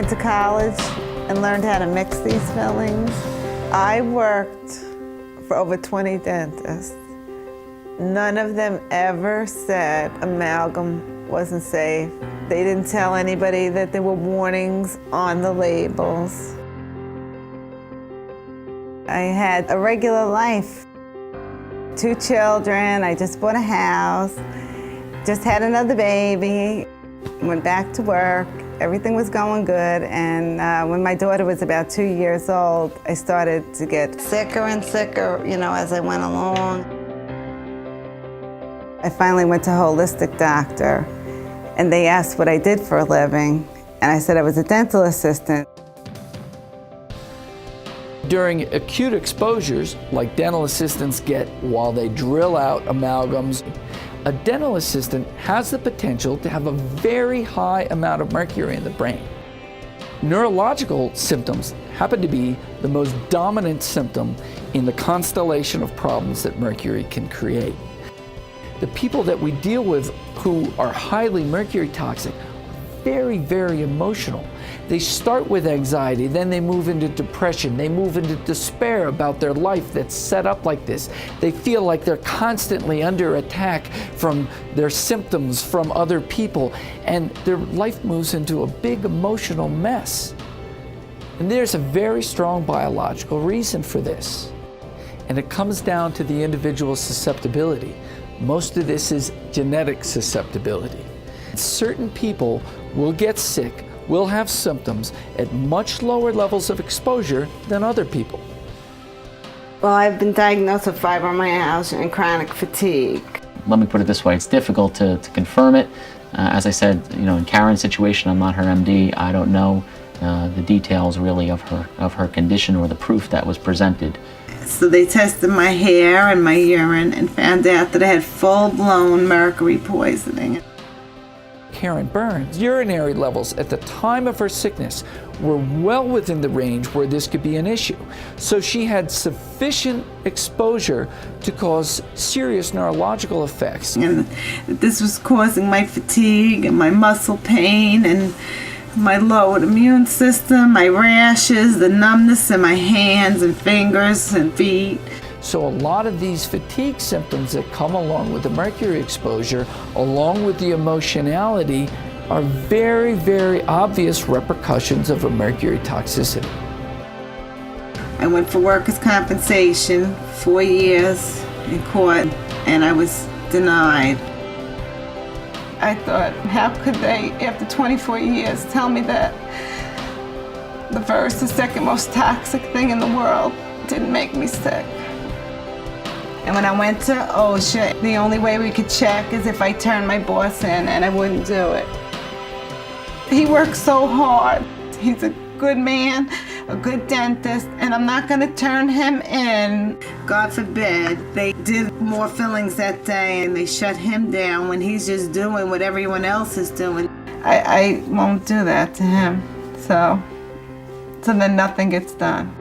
went to college and learned how to mix these fillings. I worked for over 20 dentists. None of them ever said amalgam wasn't safe. They didn't tell anybody that there were warnings on the labels. I had a regular life. 2 children, I just bought a house, just had another baby, went back to work. Everything was going good, and when my daughter was about 2 years old, I started to get sicker and sicker, as I went along. I finally went to a holistic doctor, and they asked what I did for a living, and I said I was a dental assistant. During acute exposures, like dental assistants get while they drill out amalgams, a dental assistant has the potential to have a very high amount of mercury in the brain. Neurological symptoms happen to be the most dominant symptom in the constellation of problems that mercury can create. The people that we deal with who are highly mercury toxic are very, very emotional. They start with anxiety, then they move into depression, they move into despair about their life that's set up like this. They feel like they're constantly under attack from their symptoms from other people, and their life moves into a big emotional mess. And there's a very strong biological reason for this. And it comes down to the individual's susceptibility. Most of this is genetic susceptibility. Certain people will get sick, will have symptoms at much lower levels of exposure than other people. Well, I've been diagnosed with fibromyalgia and chronic fatigue. Let me put it this way, it's difficult to confirm it. As I said, in Karen's situation, I'm not her MD. I don't know the details really of her condition or the proof that was presented. So they tested my hair and my urine and found out that I had full-blown mercury poisoning. Karen Burns' urinary levels at the time of her sickness were well within the range where this could be an issue. So she had sufficient exposure to cause serious neurological effects. And this was causing my fatigue and my muscle pain and my lowered immune system, my rashes, the numbness in my hands and fingers and feet. So a lot of these fatigue symptoms that come along with the mercury exposure, along with the emotionality, are very, very obvious repercussions of a mercury toxicity. I went for workers' compensation 4 years in court, and I was denied. I thought, how could they, after 24 years, tell me that the first and second most toxic thing in the world didn't make me sick? And when I went to OSHA, the only way we could check is if I turned my boss in, and I wouldn't do it. He works so hard. He's a good man, a good dentist, and I'm not gonna turn him in. God forbid, they did more fillings that day and they shut him down when he's just doing what everyone else is doing. I won't do that to him, so then nothing gets done.